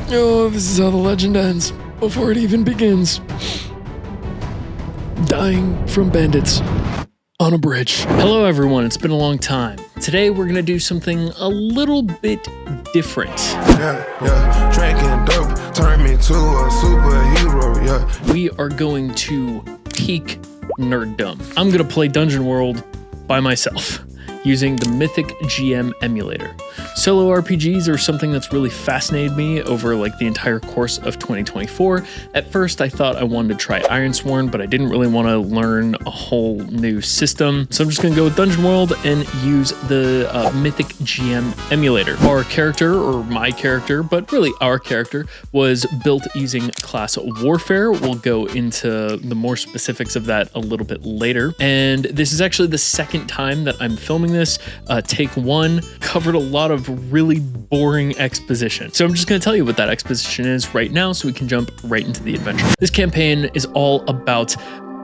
Oh, this is how the legend ends, before it even begins. Dying from bandits on a bridge. Hello everyone, it's been a long time. Today we're gonna do something a little bit different. Yeah, drinking dope turned me to a superhero, yeah. We are going to peak nerddom. I'm gonna play Dungeon World by myself using the Mythic GM emulator. Solo RPGs are something that's really fascinated me over like the entire course of 2024. At first, I thought I wanted to try Ironsworn, but I didn't really want to learn a whole new system. So I'm just going to go with Dungeon World and use the Mythic GM emulator. Our character, or my character, but really our character, was built using class Warfare. We'll go into the more specifics of that a little bit later. And this is actually the second time that I'm filming this. Take one covered a lot of really boring exposition. So I'm just going to tell you what that exposition is right now so we can jump right into the adventure. This campaign is all about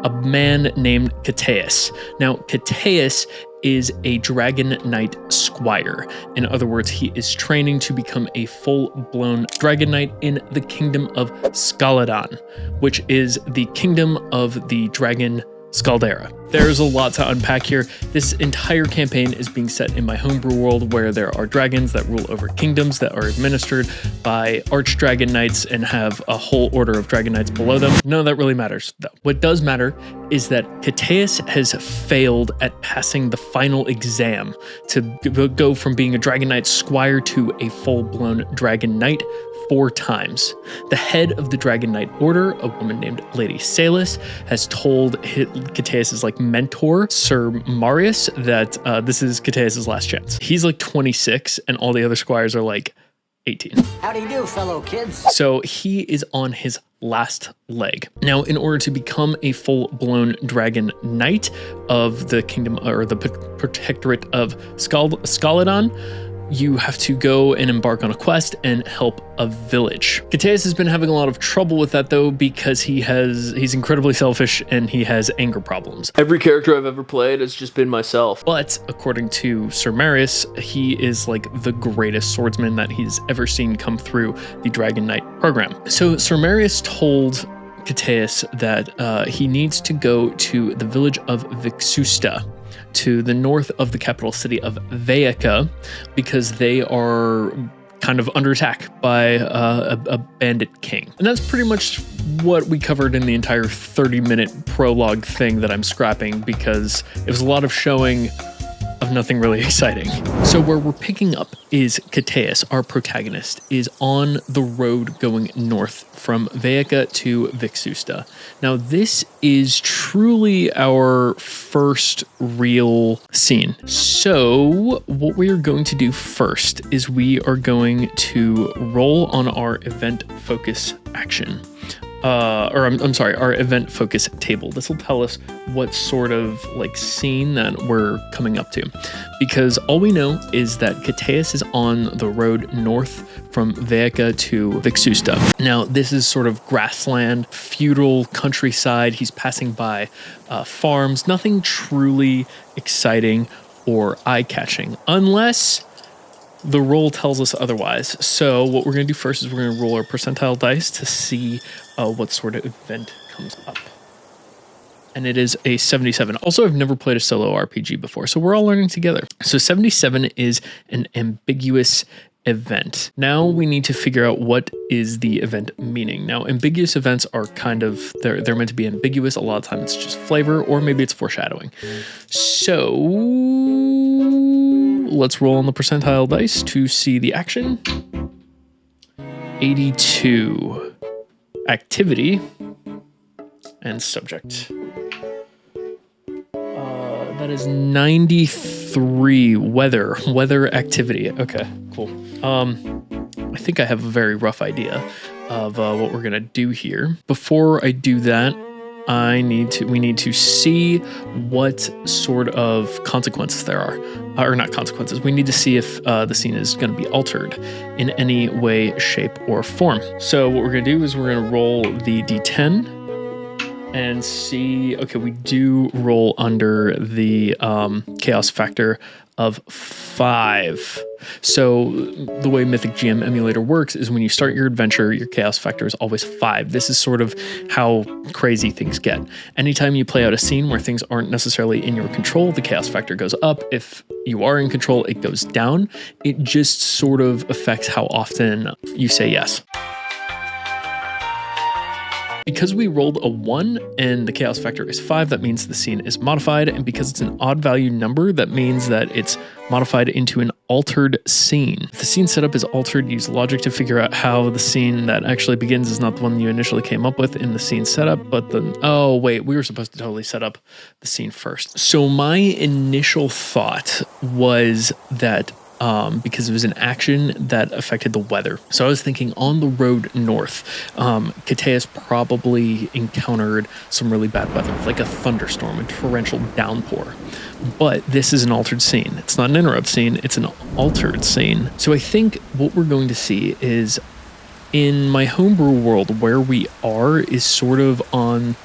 a man named Cateus. Now, Cateus is a Dragon Knight Squire. In other words, he is training to become a full-blown Dragon Knight in the Kingdom of Skaladan, which is the kingdom of the Dragon Scaldera. There's a lot to unpack here. This entire campaign is being set in my homebrew world where there are dragons that rule over kingdoms that are administered by archdragon knights and have a whole order of dragon knights below them. None of that really matters though. What does matter is that Cateus has failed at passing the final exam to go from being a Dragon Knight Squire to a full-blown Dragon Knight 4 times. The head of the Dragon Knight Order, a woman named Lady Salis, has told Cateus's mentor, Sir Marius, that this is Cateus's last chance. He's 26 and all the other squires are 18. How do you do, fellow kids? So he is on his last leg. Now, in order to become a full-blown Dragon Knight of the kingdom or the protectorate of Skaladan, you have to go and embark on a quest and help a village. Cateus has been having a lot of trouble with that though because he's incredibly selfish and he has anger problems. Every character I've ever played has just been myself. But according to Sir Marius, he is the greatest swordsman that he's ever seen come through the Dragon Knight program. So Sir Marius told Cateus that he needs to go to the village of Vixusta, to the north of the capital city of Vaiaca, because they are kind of under attack by a bandit king. And that's pretty much what we covered in the entire 30-minute prologue thing that I'm scrapping because it was a lot of showing of nothing really exciting. So where we're picking up is Cateus, our protagonist, is on the road going north from Vaiaca to Vixusta. Now this is truly our first real scene. So what we are going to do first is we are going to roll on our event focus action. I'm sorry, our event focus table. This will tell us what sort of scene that we're coming up to, because all we know is that Cateus is on the road north from Vaiaca to Vixusta. Now, this is sort of grassland, feudal countryside. He's passing by farms, nothing truly exciting or eye-catching, unless the roll tells us otherwise. So what we're going to do first is we're going to roll our percentile dice to see what sort of event comes up. And it is a 77. Also, I've never played a solo RPG before, so we're all learning together. So 77 is an ambiguous event. Now we need to figure out what is the event meaning. Now, ambiguous events are they're meant to be ambiguous. A lot of times it's just flavor, or maybe it's foreshadowing. So let's roll on the percentile dice to see the action. 82. Activity and subject. That is 93. Weather activity. Okay, cool. I think I have a very rough idea of what we're gonna do here. Before I do that, we need to see what sort of consequences there are, or not consequences. We need to see if the scene is going to be altered in any way, shape, or form. So what we're going to do is we're going to roll the D10 and see. Okay, we do roll under the chaos factor of 5. So the way Mythic GM Emulator works is when you start your adventure, your chaos factor is always 5. This is sort of how crazy things get. Anytime you play out a scene where things aren't necessarily in your control, the chaos factor goes up. If you are in control, it goes down. It just sort of affects how often you say yes. Because we rolled a 1 and the chaos factor is 5, that means the scene is modified. And because it's an odd value number, that means that it's modified into an altered scene. If the scene setup is altered, use logic to figure out how the scene that actually begins is not the one you initially came up with in the scene setup, but then, oh wait, we were supposed to totally set up the scene first. So my initial thought was that because it was an action that affected the weather. So I was thinking on the road north, Cateus probably encountered some really bad weather, like a thunderstorm, a torrential downpour. But this is an altered scene. It's not an interrupt scene, it's an altered scene. So I think what we're going to see is in my homebrew world, where we are is sort of on...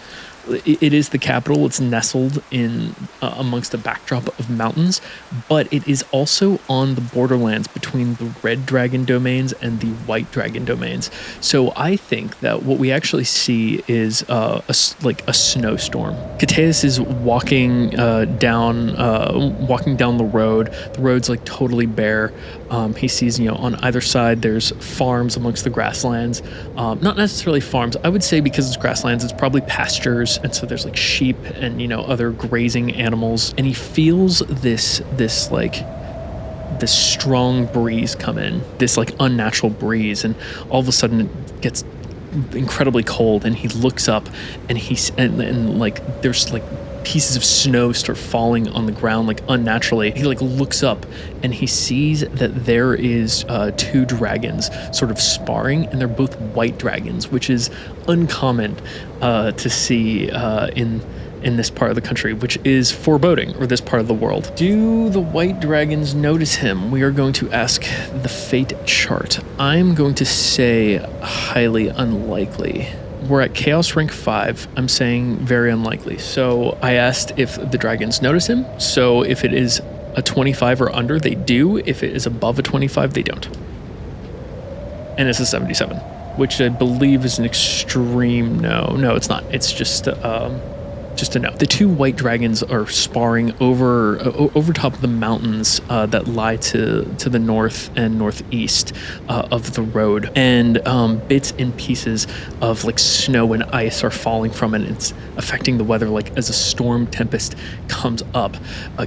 It is the capital. It's nestled in amongst a backdrop of mountains, but it is also on the borderlands between the red dragon domains and the white dragon domains. So I think that what we actually see is a snowstorm. Cateus is walking down the road. The road's like totally bare. He sees, on either side there's farms amongst the grasslands. Not necessarily farms. I would say because it's grasslands, it's probably pastures. And so there's like sheep and, other grazing animals. And he feels this strong breeze come in, this like unnatural breeze. And all of a sudden it gets incredibly cold and he looks up and there's like pieces of snow start falling on the ground like unnaturally. He like looks up and he sees that there is 2 dragons sort of sparring, and they're both white dragons, which is uncommon to see in this part of the country, which is foreboding, or this part of the world. Do the white dragons notice him? We are going to ask the fate chart. I'm going to say highly unlikely. We're at Chaos Rank 5. I'm saying very unlikely. So I asked if the dragons notice him. So if it is a 25 or under, they do. If it is above a 25, they don't. And it's a 77, which I believe is an extreme no. No, it's not. It's just a no. The 2 white dragons are sparring over top of the mountains that lie to the north and northeast of the road, and bits and pieces of like snow and ice are falling from it. It's affecting the weather like as a storm tempest comes up.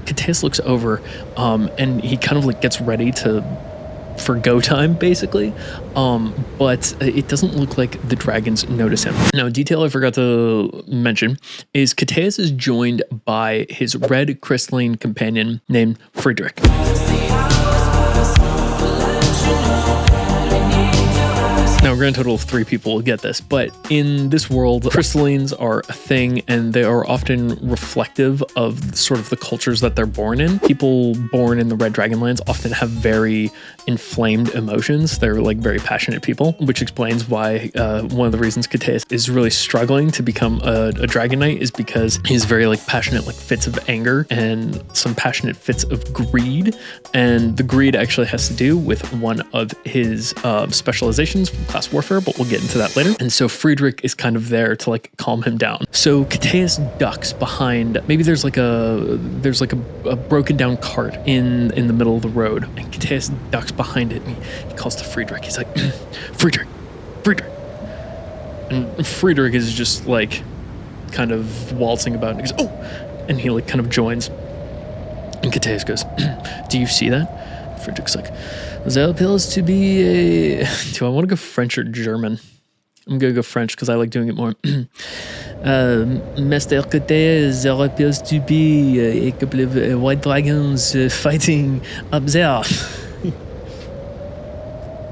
Cateus looks over and he kind of like gets ready for go time, basically, but it doesn't look like the dragons notice him. Now, a detail I forgot to mention is Cateus is joined by his red crystalline companion named Friedrich. Now, a grand total of 3 people will get this, but in this world, crystallines are a thing, and they are often reflective of sort of the cultures that they're born in. People born in the Red Dragonlands often have very inflamed emotions. They're like very passionate people, which explains why one of the reasons Cateus is really struggling to become a Dragon Knight is because he's very like passionate, like fits of anger and some passionate fits of greed. And the greed actually has to do with one of his specializations from class warfare, but we'll get into that later. And so Friedrich is kind of there to like calm him down. So Cateus ducks behind, maybe there's like a broken down cart in the middle of the road, and Cateus ducks behind it, and he calls to Friedrich. He's like, Friedrich. And Friedrich is just like kind of waltzing about, and he goes, oh, and he like kind of joins. And Cateus goes, do you see that? Friedrich's like, there appears to be a... Do I want to go French or German? I'm going to go French because I like doing it more. Mr. Cateus, there appears to be a couple of white dragons fighting up there.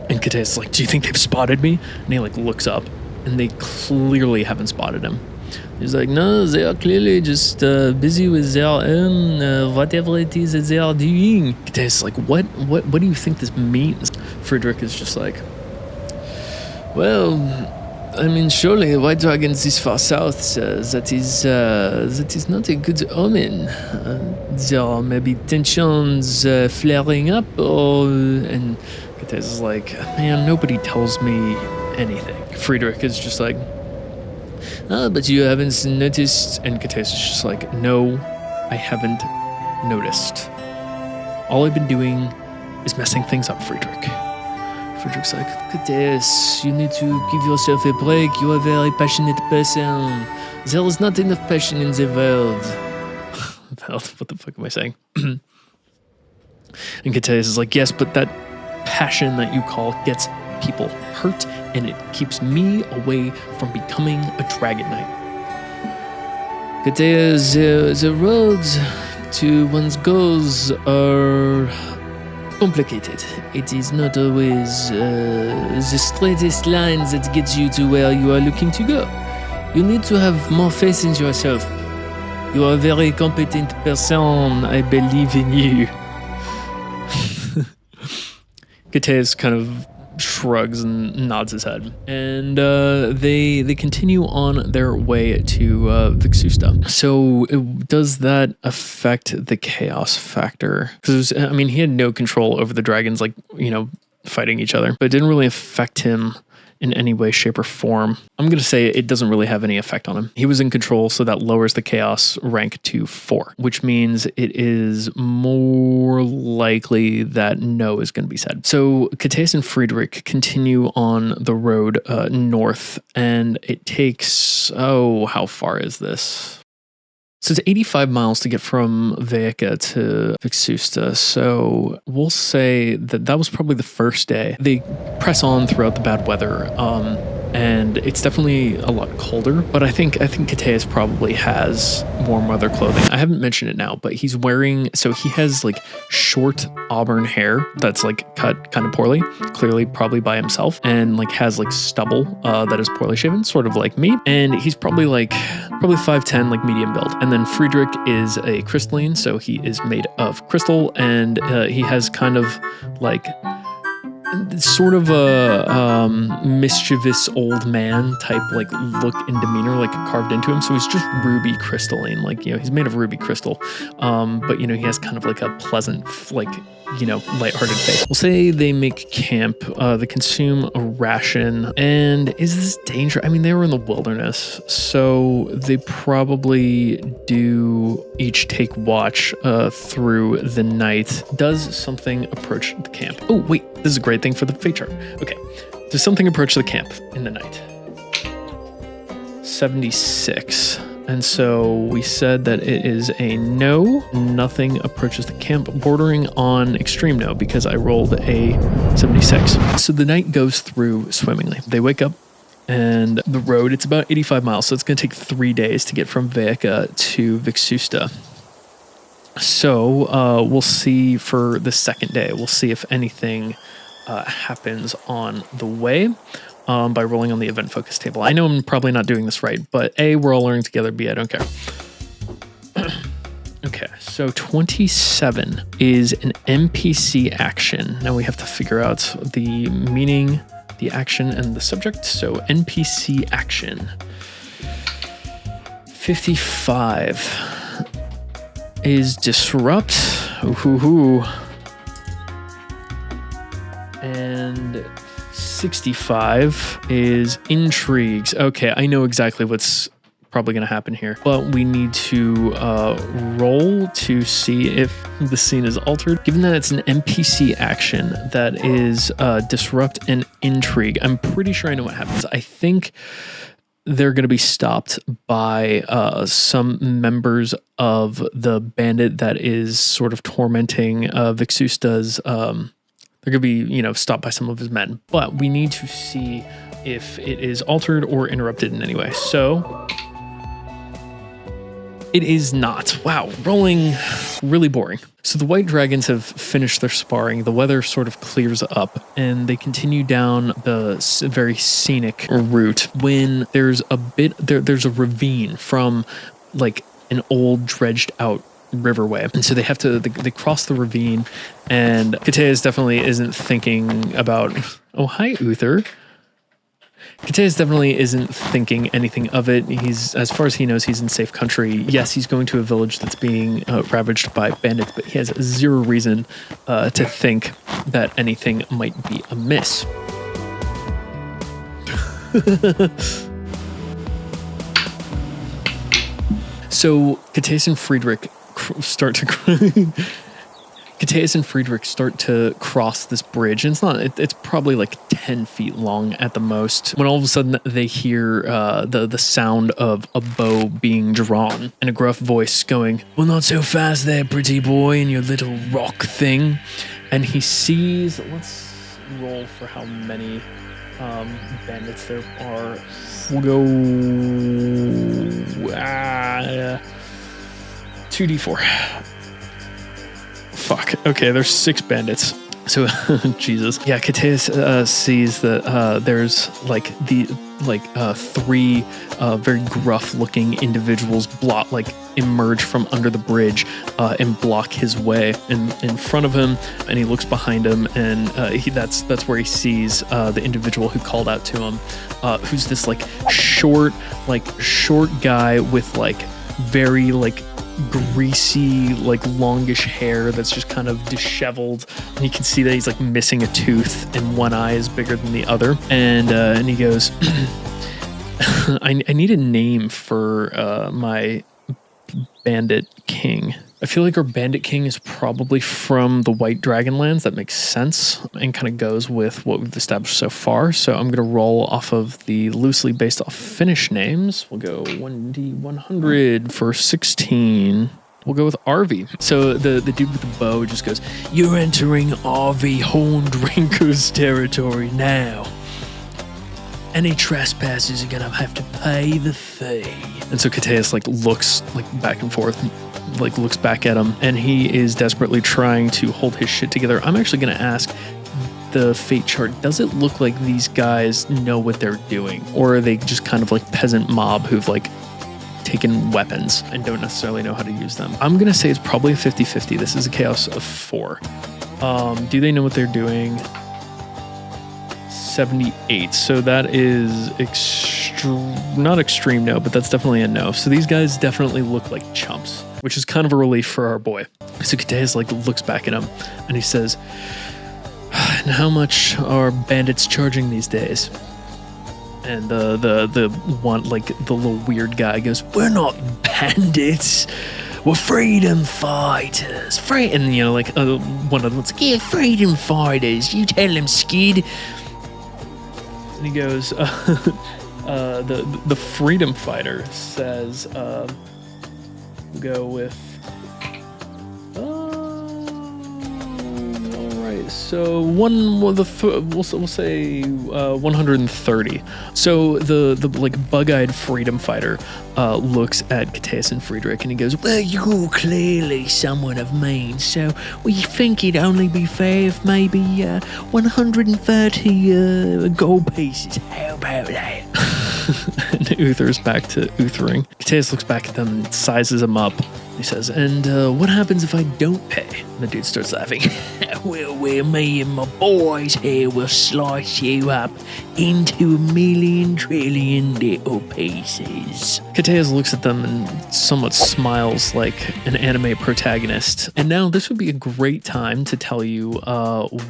And Cateus is like, do you think they've spotted me? And he like looks up, and they clearly haven't spotted him. He's like, no, they are clearly just busy with their own whatever it is that they are doing. Cateus is like, what do you think this means? Friedrich is just like, well, I mean, surely white dragons this far south, that is not a good omen. There are maybe tensions flaring up, and Kates is like, man, nobody tells me anything. Friedrich is just like, but you haven't noticed, and Kates is just like, no, I haven't noticed. All I've been doing is messing things up, Friedrich. Friedrich's like, Kates, you need to give yourself a break. You are a very passionate person. There is not enough passion in the world. What the fuck am I saying? And Kates is like, yes, but that passion that you call gets people hurt, and it keeps me away from becoming a dragon knight. Kates, the roads to one's goals are complicated. It is not always the straightest line that gets you to where you are looking to go. You need to have more faith in yourself. You are a very competent person. I believe in you. Kates kind of shrugs and nods his head, and they continue on their way to Vixusta. So does that affect the chaos factor? Because I mean, he had no control over the dragons, like, you know, fighting each other, but it didn't really affect him in any way, shape, or form. I'm going to say it doesn't really have any effect on him. He was in control, so that lowers the chaos rank to 4, which means it is more likely that no is going to be said. So Kates and Friedrich continue on the road north, and it takes, how far is this? So it's 85 miles to get from Veka to Vixusta. So we'll say that was probably the first day. They press on throughout the bad weather. And it's definitely a lot colder, but I think Kates probably has warm weather clothing. I haven't mentioned it now, but he has like short auburn hair that's like cut kind of poorly, clearly probably by himself, and like has like stubble that is poorly shaven, sort of like me. And he's probably 5'10", like medium build. And then Friedrich is a crystalline, so he is made of crystal, and he has kind of like sort of a mischievous old man type like look and demeanor, like carved into him. So he's just ruby crystalline, like, you know, he's made of ruby crystal, but, you know, he has kind of like a pleasant, like, you know, lighthearted face. We'll say they make camp, they consume a ration. And is this danger? I mean, they were in the wilderness, so they probably do each take watch through the night. Does something approach the camp? Oh, wait, this is a great thing for the fate chart. Okay, does something approach the camp in the night? 76. And so we said that it is a no. Nothing approaches the camp, bordering on extreme no because I rolled a 76. So the night goes through swimmingly. They wake up, and the road, it's about 85 miles, so it's going to take 3 days to get from Veka to Vixusta. So we'll see for the second day. We'll see if anything happens on the way. By rolling on the event focus table. I know I'm probably not doing this right, but A, we're all learning together, B, I don't care. Okay, so 27 is an NPC action. Now we have to figure out the meaning, the action, and the subject. So NPC action. 55 is disrupt. Ooh. And 65 is intrigues. Okay, I know exactly what's probably going to happen here, but we need to roll to see if the scene is altered. Given that it's an NPC action that is disrupt and intrigue, I'm pretty sure I know what happens. I think they're going to be stopped by some members of the bandit that is sort of tormenting Vixusta's. They're going to be, you know, stopped by some of his men, but we need to see if it is altered or interrupted in any way. So it is not. Wow, rolling really boring. So the white dragons have finished their sparring. The weather sort of clears up, and they continue down the very scenic route when there's there's a ravine from like an old dredged out riverway, and so they have to they cross the ravine, and Kates definitely isn't thinking about, oh, hi Uther, Kateas definitely isn't thinking anything of it. He's, as far as he knows, he's in safe country. Yes, he's going to a village that's being ravaged by bandits, but he has zero reason to think that anything might be amiss. So Kateas and Friedrich start to cross this bridge, and it's probably like 10 feet long at the most, when all of a sudden they hear the sound of a bow being drawn and a gruff voice going, "Well, not so fast there, pretty boy, and your little rock thing." And he sees, let's roll for how many bandits there are. We'll go 2d4. Fuck. Okay, there's 6 bandits. So, Jesus. Yeah, Kateas sees that there's like 3 very gruff-looking individuals emerge from under the bridge and block his way in front of him. And he looks behind him, and that's where he sees the individual who called out to him, who's this short guy with very greasy, longish hair that's just kind of disheveled, and you can see that he's missing a tooth, and one eye is bigger than the other. And he goes, I need a name for my bandit king. I feel like our bandit king is probably from the White Dragonlands. That makes sense and kind of goes with what we've established so far. So I'm going to roll off of the loosely based off Finnish names. We'll go 1d100 for 16. We'll go with Arvi. So the dude with the bow just goes, "You're entering Arvi Horned-Rinker's territory now. Any trespassers are going to have to pay the fee." And so Kateas looks back and forth, looks back at him, and he is desperately trying to hold his shit together. I'm actually going to ask the fate chart, does it look like these guys know what they're doing? Or are they just kind of peasant mob who've taken weapons and don't necessarily know how to use them? I'm going to say it's probably a 50-50. This is a chaos of 4. Do they know what they're doing? 78. So that is not extreme no, but that's definitely a no. So these guys definitely look like chumps, which is kind of a relief for our boy. So Kateas looks back at him and he says, "And how much are bandits charging these days?" And the one, the little weird guy goes, "We're not bandits. We're freedom fighters." And one of them was like, "Yeah, freedom fighters. You tell them, skid." And he goes, the freedom fighter says, we'll go with, all right, so we'll say 130. So the bug-eyed freedom fighter looks at Kateas and Friedrich, and he goes, "Well, you're clearly someone of means, so we think it'd only be fair if maybe 130 gold pieces. How about that?" And Uther's back to Uthering. Kateas looks back at them and sizes him up. He says, "And what happens if I don't pay?" And the dude starts laughing. Well, me and my boys here will slice you up into 1,000,000 trillion little pieces. Kateas looks at them and somewhat smiles like an anime protagonist. And now this would be a great time to tell you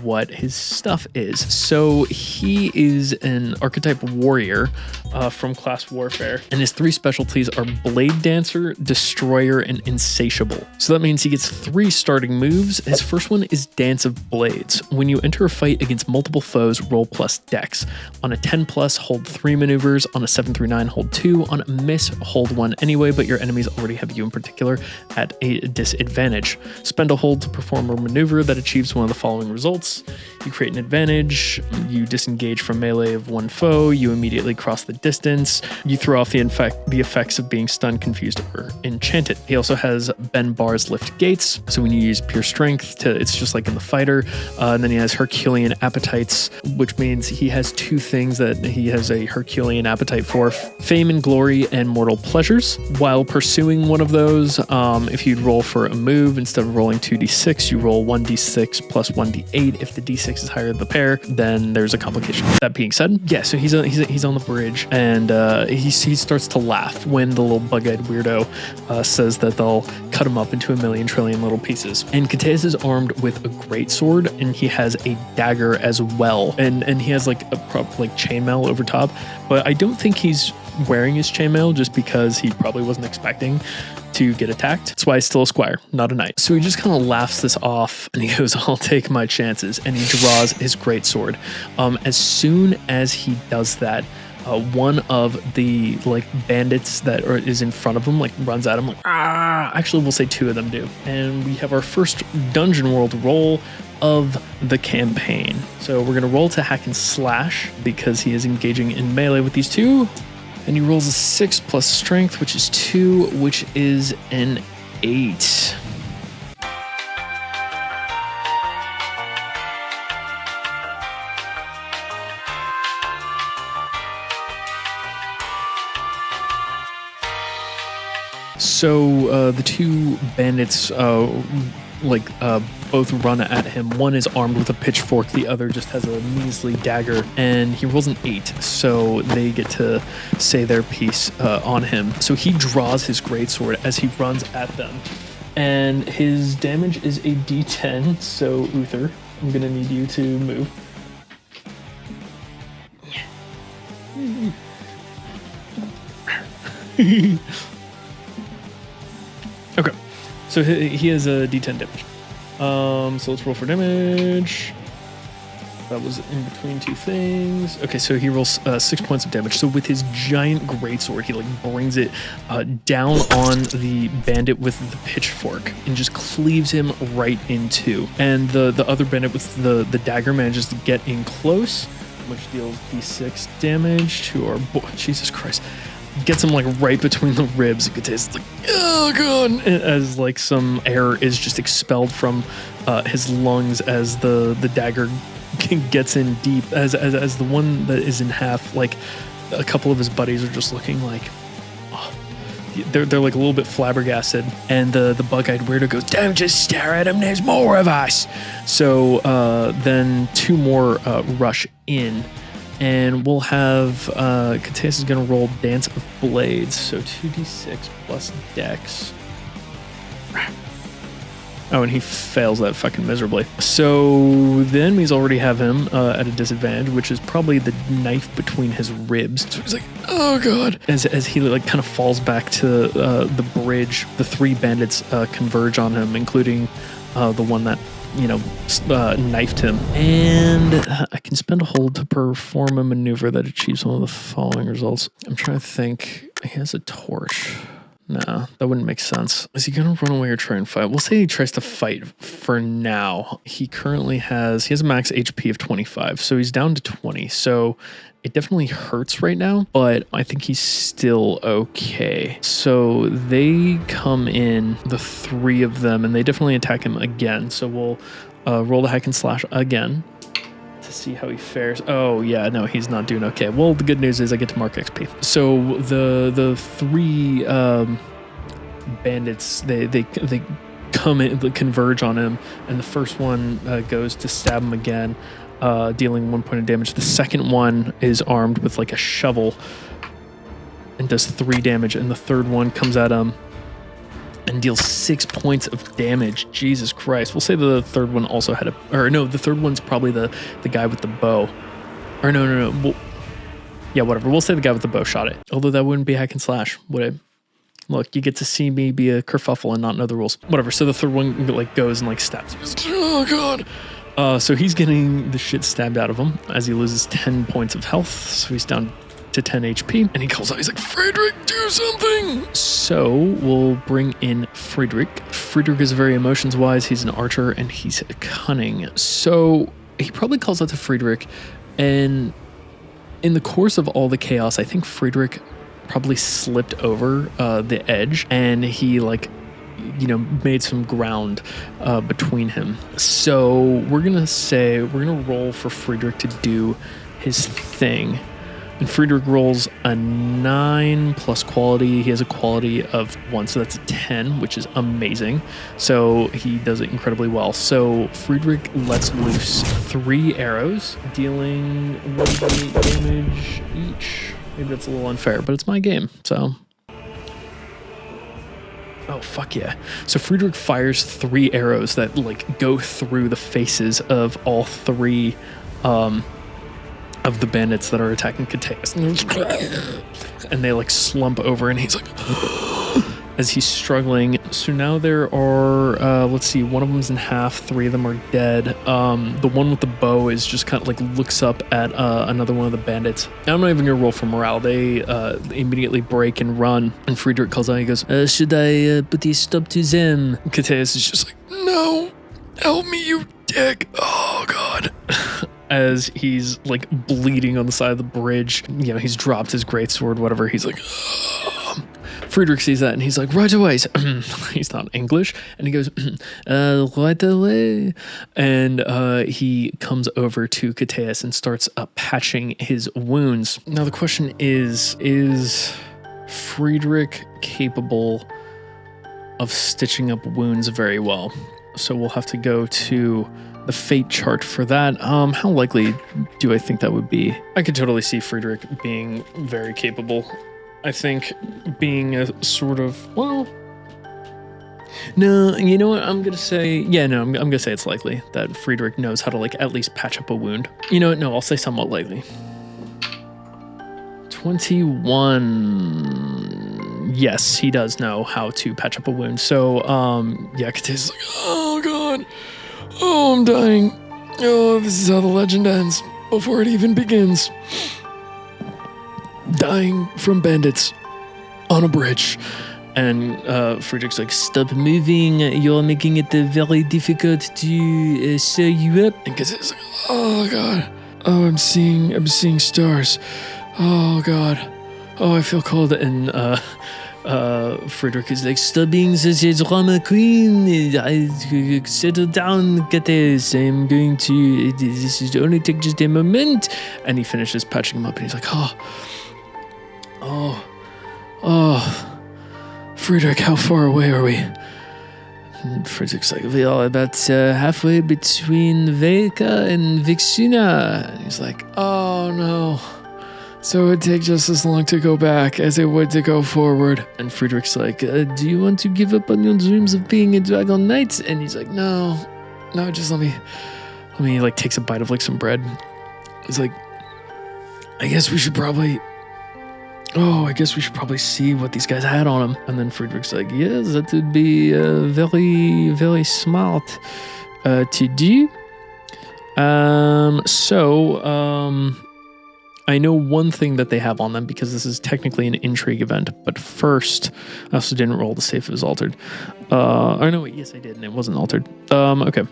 what his stuff is. So he is an archetype warrior from class warfare, and his 3 specialties are Blade Dancer, Destroyer, and Insatiable. So that means he gets 3 starting moves. His first one is Dance of Blades. When you enter a fight against multiple foes, roll plus dex. On a 10+, hold 3 maneuvers. On a 7 through 9, hold 2. On a miss, hold 1 anyway, but your enemies already have you in particular at a disadvantage. Spend a hold to perform a maneuver that achieves one of the following results. You create an advantage. You disengage from melee of one foe. You immediately cross the distance. You throw off the effects of being stunned, confused, or enchanted. He also has has Ben Barr's lift gates. So when you use pure strength it's just like in the fighter. And then he has Herculean appetites, which means he has two things that he has a Herculean appetite for: fame and glory and mortal pleasures. While pursuing one of those, if you'd roll for a move, instead of rolling 2d6, you roll 1d6 plus 1d8. If the d6 is higher than the pair, then there's a complication. That being said, yeah, so he's on the bridge, and he starts to laugh when the little bug-eyed weirdo says that they'll cut him up into a million trillion little pieces. And Cateus is armed with a greatsword, and he has a dagger as well, and he has like a chainmail over top, but I don't think he's wearing his chainmail just because he probably wasn't expecting to get attacked. That's why he's still a squire, not a knight. So he just kind of laughs this off, and he goes, "I'll take my chances," and he draws his greatsword. As soon as he does that, one of the bandits that is in front of him runs at him actually we'll say two of them do, and we have our first Dungeon World roll of the campaign. So we're gonna roll to hack and slash because he is engaging in melee with these two, and he rolls a 6 plus strength, which is 2, which is an 8. So the two bandits both run at him. One is armed with a pitchfork, the other just has a measly dagger, and he rolls an 8, so they get to say their piece on him. So he draws his greatsword as he runs at them, and his damage is a d10. So Uther, I'm gonna need you to move. Okay, so he has a d10 damage. So let's roll for damage. That was in between two things. Okay, so he rolls 6 points of damage. So with his giant greatsword, he brings it down on the bandit with the pitchfork and just cleaves him right in two. And the other bandit with the dagger manages to get in close, which deals d6 damage to our boy. Jesus Christ. Gets him right between the ribs. You could taste oh god, as some air is just expelled from his lungs as the dagger gets in deep. As the one that is in half, a couple of his buddies are just looking they're a little bit flabbergasted, and the bug-eyed weirdo goes, "Don't just stare at him. There's more of us." So then two more rush in. And we'll have, Cateus is going to roll Dance of Blades, so 2d6 plus dex. Oh, and he fails that fucking miserably. So the enemies already have him at a disadvantage, which is probably the knife between his ribs. So he's oh god. As he kind of falls back to the bridge, the three bandits converge on him, including the one that knifed him, and I can spend a hold to perform a maneuver that achieves one of the following results. I'm trying to think. He has a torch. No, that wouldn't make sense. Is he gonna run away or try and fight? We'll say he tries to fight for now. He currently has a max HP of 25, so he's down to 20. So it definitely hurts right now, but I think he's still okay. So they come in, the three of them, and they definitely attack him again. So we'll roll the hack and slash again to see how he fares. Oh yeah, no, he's not doing okay. Well, the good news is I get to mark XP. So the three bandits, they come in, they converge on him, and the first one goes to stab him again, dealing 1 point of damage. The second one is armed with a shovel and does 3 damage, and the third one comes at him and deals 6 points of damage. Jesus Christ. We'll say the third one also had the third one's probably the guy with the bow. Or no. Yeah, whatever. We'll say the guy with the bow shot it. Although that wouldn't be hack and slash, would it? Look, you get to see me be a kerfuffle and not know the rules. Whatever. So the third one goes and stabs. Oh god. So he's getting the shit stabbed out of him as he loses 10 points of health. So he's down to 10 HP, and he calls out, he's Friedrich, do something! So we'll bring in Friedrich. Friedrich is very emotions wise. He's an archer and he's cunning. So he probably calls out to Friedrich, and in the course of all the chaos, I think Friedrich probably slipped over the edge, and he made some ground between him. So we're gonna roll for Friedrich to do his thing. And Friedrich rolls a 9 plus quality. He has a quality of 1, so that's a 10, which is amazing. So he does it incredibly well. So Friedrich lets loose 3 arrows, dealing 1d8 damage each. Maybe that's a little unfair, but it's my game, so... Oh, fuck yeah. So Friedrich fires 3 arrows that, go through the faces of all 3... of the bandits that are attacking Cateus. And they slump over, and he's as he's struggling. So now there are, let's see, one of them's in half, 3 of them are dead. The one with the bow is just kind of looks up at another one of the bandits. I'm not even gonna roll for morale. They immediately break and run. And Friedrich calls out, he goes, should I put a stop to them? Cateus is just no, help me, you dick. Oh, God. As he's bleeding on the side of the bridge, he's dropped his greatsword, whatever. He's ugh. Friedrich sees that and he's right away. He's not English, and he goes, right away. And he comes over to Cateus and starts patching his wounds. Now the question is Friedrich capable of stitching up wounds very well? So we'll have to go to the fate chart for that. How likely do I think that would be? I could totally see Friedrich being very capable. I think being a sort of, well, no, you know what? I'm going to say, I'm going to say it's likely that Friedrich knows how to at least patch up a wound. You know what? No, I'll say somewhat likely. 21. Yes, he does know how to patch up a wound. So, Cateus is oh God. Oh, I'm dying. Oh, this is how the legend ends before it even begins. Dying from bandits on a bridge. And Friedrich's stop moving. You're making it very difficult to sew you up. And Cateus is oh God. Oh, I'm seeing stars. Oh God. Oh, I feel cold. And Friedrich is stop being such a drama queen. Settle down, Cateus. I'm going to, this is only take just a moment. And he finishes patching him up, and he's Friedrich, how far away are we? And Friedrich's we are about halfway between Veka and Vixuna. And he's oh no. So it would take just as long to go back as it would to go forward. And Friedrich's do you want to give up on your dreams of being a dragon knight? And he's no, just let me takes a bite of some bread. He's I guess we should probably see what these guys had on him. And then Friedrich's yes, that would be very, very smart to do. I know one thing that they have on them, because this is technically an intrigue event, but first, I also didn't roll to see if it was altered. Yes I did, and it wasn't altered. Okay.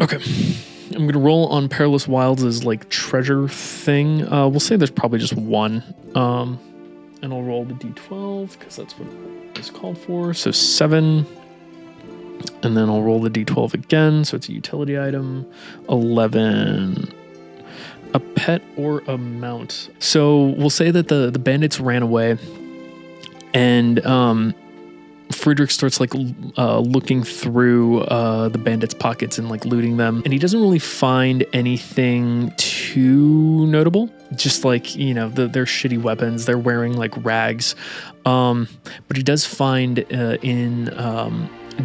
I'm gonna roll on Perilous Wilds' treasure thing. We'll say there's probably just one. And I'll roll the d12, because that's what it's called for. So 7. And then I'll roll the d12 again, so it's a utility item. 11. A pet or a mount. So we'll say that the bandits ran away, and Friedrich starts looking through the bandits' pockets and looting them, and he doesn't really find anything too notable. Just their shitty weapons. They're wearing rags, but he does find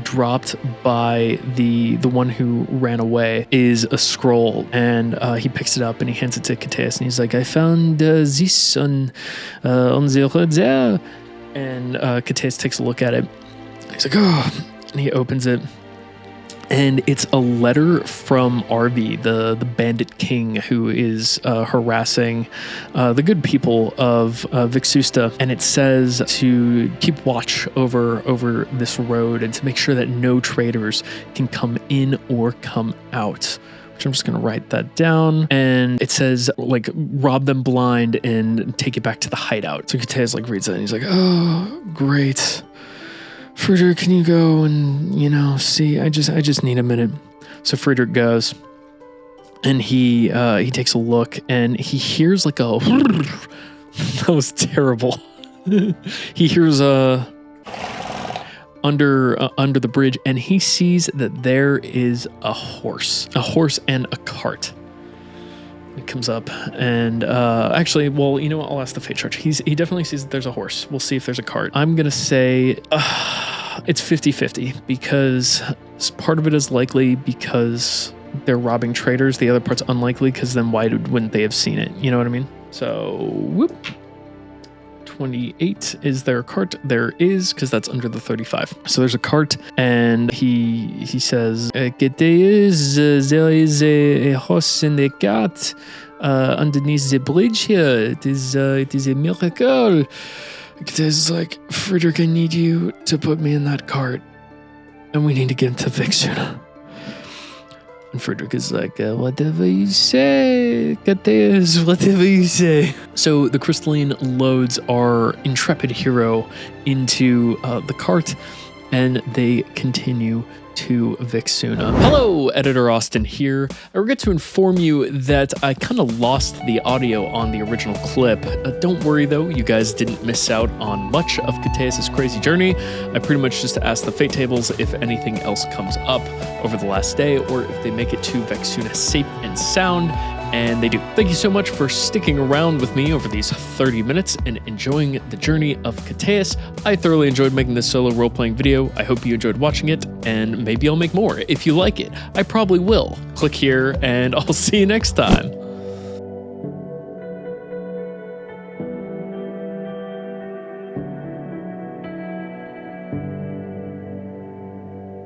dropped by the one who ran away is a scroll, and he picks it up and he hands it to Cateus, and he's I found this on the road there. And Cateus takes a look at it. He's oh, and he opens it, and it's a letter from Arby, the bandit king, who is harassing the good people of Vixusta. And it says to keep watch over this road, and to make sure that no traders can come in or come out. Which I'm just going to write that down. And it says, rob them blind and take it back to the hideout. So Cateus reads that, and he's oh, great. Friedrich, can you go and, you know, see? I just need a minute. So Friedrich goes, and he takes a look, and he hears like a. That was terrible. He hears under the bridge, and he sees that there is a horse and a cart. He comes up and actually, well, you know what? I'll ask the fate charge. He definitely sees that there's a horse. We'll see if there's a cart. I'm gonna say it's 50-50 because part of it is likely because they're robbing traders. The other part's unlikely because then why wouldn't they have seen it? You know what I mean? So whoop. 28. Is there a cart? There is, because that's under the 35. So there's a cart, and he says, there is a horse and a cart underneath the bridge here. It is a miracle. There's like, Friedrich, I need you to put me in that cart, and we need to get him to Vixuna. And Friedrich is like, whatever you say, Cateus, whatever you say. So the crystalline loads our intrepid hero into the cart, and they continue to Vixuna. Hello, Editor Austin here. I regret to inform you that I kind of lost the audio on the original clip. Don't worry though, you guys didn't miss out on much of Cateus' crazy journey. I pretty much just asked the fate tables if anything else comes up over the last day, or if they make it to Vixuna safe and sound, and they do. Thank you so much for sticking around with me over these 30 minutes and enjoying the journey of Cateus. I thoroughly enjoyed making this solo role-playing video. I hope you enjoyed watching it, and maybe I'll make more. If you like it, I probably will. Click here, and I'll see you next time.